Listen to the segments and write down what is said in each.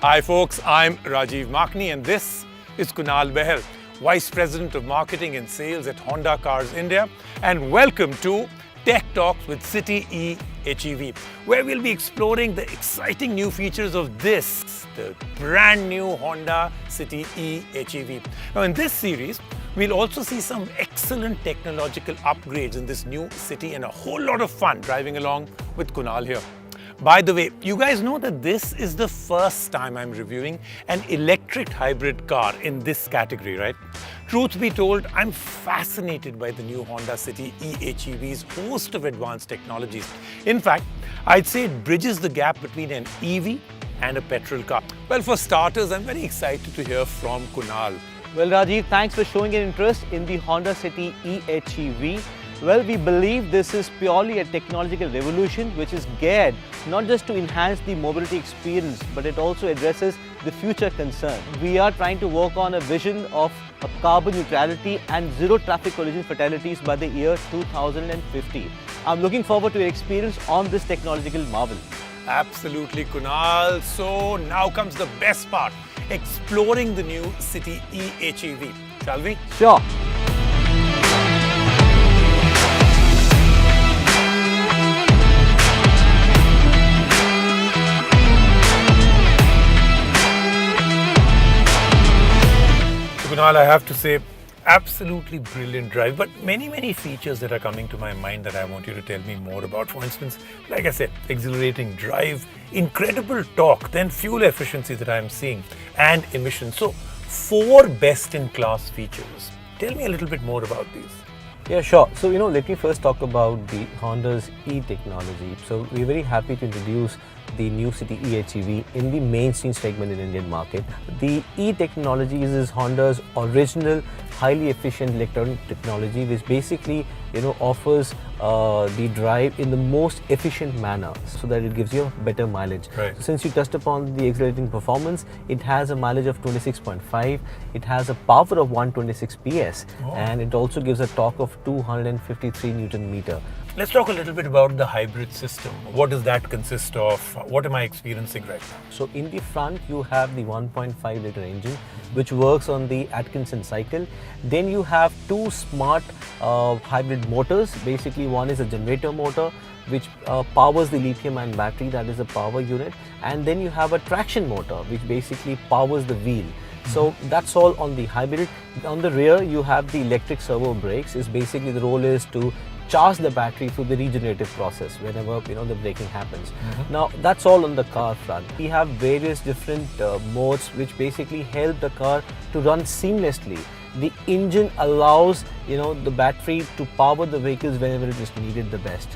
Hi folks, I'm Rajiv Makhni and this is Kunal Behel, Vice President of Marketing and Sales at Honda Cars India, and welcome to Tech Talks with City Ehev, where we'll be exploring the exciting new features of the brand new Honda City Ehev. Now in this series, we'll also see some excellent technological upgrades in this new city and a whole lot of fun driving along with Kunal here. By the way, you guys know that this is the first time I'm reviewing an electric hybrid car in this category, right? Truth be told, I'm fascinated by the new Honda City Ehev's host of advanced technologies. In fact, I'd say it bridges the gap between an EV and a petrol car. Well, for starters, I'm very excited to hear from Kunal. Well, Rajiv, thanks for showing an interest in the Honda City Ehev. Well, we believe this is purely a technological revolution which is geared not just to enhance the mobility experience, but it also addresses the future concern. We are trying to work on a vision of carbon neutrality and zero traffic collision fatalities by the year 2050. I'm looking forward to your experience on this technological marvel. Absolutely, Kunal. So now comes the best part, exploring the new City Ehev. Shall we? Sure. Kunal, I have to say, absolutely brilliant drive, but many features that are coming to my mind that I want you to tell me more about. For instance, like I said, exhilarating drive, incredible torque, then fuel efficiency that I'm seeing, and emissions. So, 4 best-in-class features. Tell me a little bit more about these. Yeah, sure. So, let me first talk about the Honda's E technology. So, we're very happy to introduce the new City Ehev in the mainstream segment in Indian market. The E technology is Honda's original highly efficient electronic technology, which basically offers the drive in the most efficient manner so that it gives you better mileage. Right. So since you touched upon the exhilarating performance, it has a mileage of 26.5, it has a power of 126 PS, and it also gives a torque of 253 Newton meter. Let's talk a little bit about the hybrid system. What does that consist of? What am I experiencing right now? So in the front, you have the 1.5 liter engine, which works on the Atkinson cycle. Then you have 2 smart hybrid motors. Basically, one is a generator motor, which powers the lithium-ion battery, that is the power unit. And then you have a traction motor, which basically powers the wheel. So that's all on the hybrid. On the rear, you have the electric servo brakes. Is basically the role is to charge the battery through the regenerative process whenever the braking happens. Now that's all on the car front. We have various different modes which basically help the car to run seamlessly. The engine allows the battery to power the vehicles whenever it is needed the best.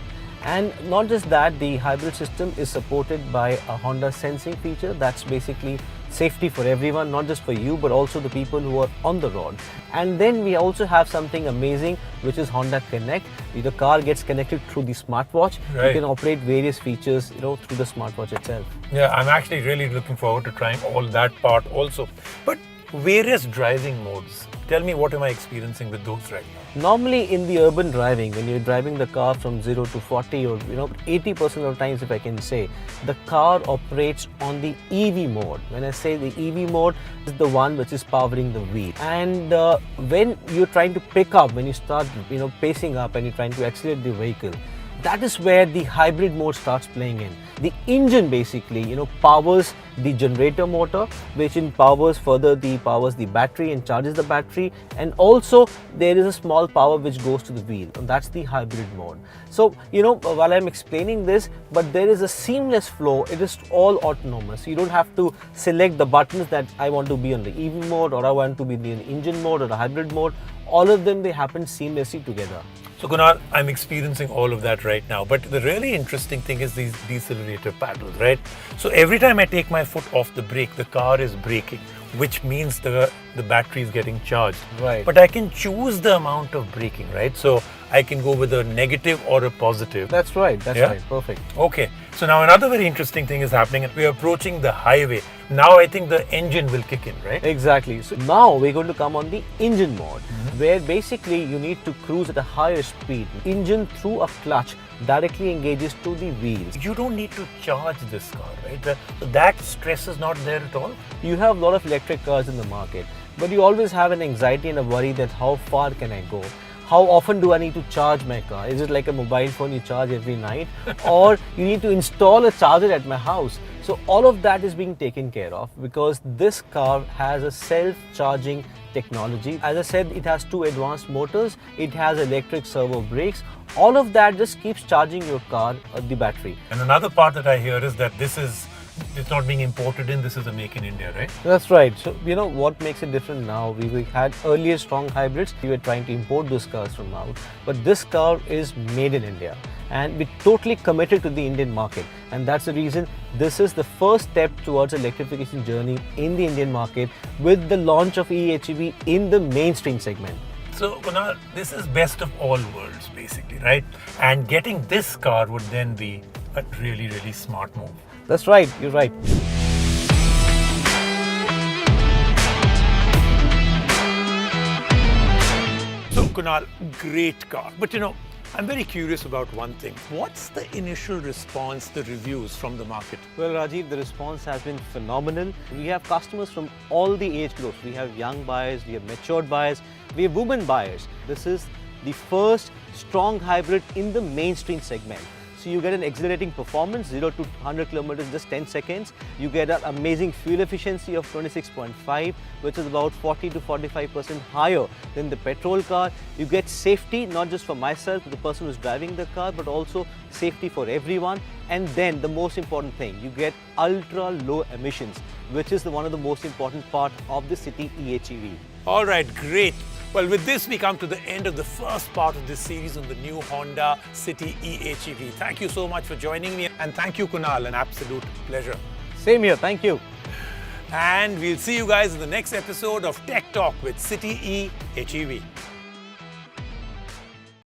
And not just that, the hybrid system is supported by a Honda sensing feature. That's basically safety for everyone, not just for you, but also the people who are on the road. And then we also have something amazing, which is Honda Connect. The car gets connected through the smartwatch. Right. You can operate various features, through the smartwatch itself. Yeah, I'm actually really looking forward to trying all that part also. But various driving modes. Tell me, what am I experiencing with those right now? Normally in the urban driving, when you're driving the car from 0 to 40 or 80% of times, if I can say, the car operates on the EV mode. When I say the EV mode, is the one which is powering the wheel. And when you're trying to pick up, when you start pacing up and you're trying to accelerate the vehicle, that is where the hybrid mode starts playing in. The engine basically, powers the generator motor, which powers the battery and charges the battery, and also there is a small power which goes to the wheel, and that's the hybrid mode. So, while I'm explaining this, but there is a seamless flow. It is all autonomous. You don't have to select the buttons that I want to be on the EV mode or I want to be in the engine mode or the hybrid mode. All of them, they happen seamlessly together. So Kunal, I'm experiencing all of that right now. But the really interesting thing is these decelerator paddles, right? So every time I take my foot off the brake, the car is braking, which means the battery is getting charged. Right. But I can choose the amount of braking, right? So I can go with a negative or a positive. That's right. That's right. Perfect. Okay. So now another very interesting thing is happening, and we're approaching the highway. Now I think the engine will kick in, right? Exactly. So now we're going to come on the engine mode, where basically you need to cruise at a higher speed. Engine through a clutch directly engages to the wheels. You don't need to charge this car, right? That stress is not there at all. You have a lot of electric cars in the market, but you always have an anxiety and a worry that how far can I go? How often do I need to charge my car? Is it like a mobile phone you charge every night? Or you need to install a charger at my house? So all of that is being taken care of because this car has a self-charging technology. As I said, it has 2 advanced motors. It has electric servo brakes. All of that just keeps charging your car, the battery. And another part that I hear is that it's not being imported in, this is a make in India, right? That's right. So, you know what makes it different now? We had earlier strong hybrids. We were trying to import those cars from out. But this car is made in India. And we're totally committed to the Indian market. And that's the reason this is the first step towards electrification journey in the Indian market with the launch of eHEV in the mainstream segment. So, Kunal, this is best of all worlds, basically, right? And getting this car would then be a really, really smart move. That's right, you're right. So, Kunal, great car. But I'm very curious about one thing. What's the initial response, the reviews from the market? Well, Rajiv, the response has been phenomenal. We have customers from all the age groups. We have young buyers, we have matured buyers, we have women buyers. This is the first strong hybrid in the mainstream segment. So you get an exhilarating performance, 0 to 100 kilometers in just 10 seconds. You get an amazing fuel efficiency of 26.5, which is about 40 to 45% higher than the petrol car. You get safety, not just for myself, the person who's driving the car, but also safety for everyone. And then the most important thing, you get ultra low emissions, which is one of the most important part of the City eHEV. All right, great. Well, with this, we come to the end of the first part of this series on the new Honda City eHEV. Thank you so much for joining me. And thank you, Kunal. An absolute pleasure. Same here. Thank you. And we'll see you guys in the next episode of Tech Talk with City eHEV.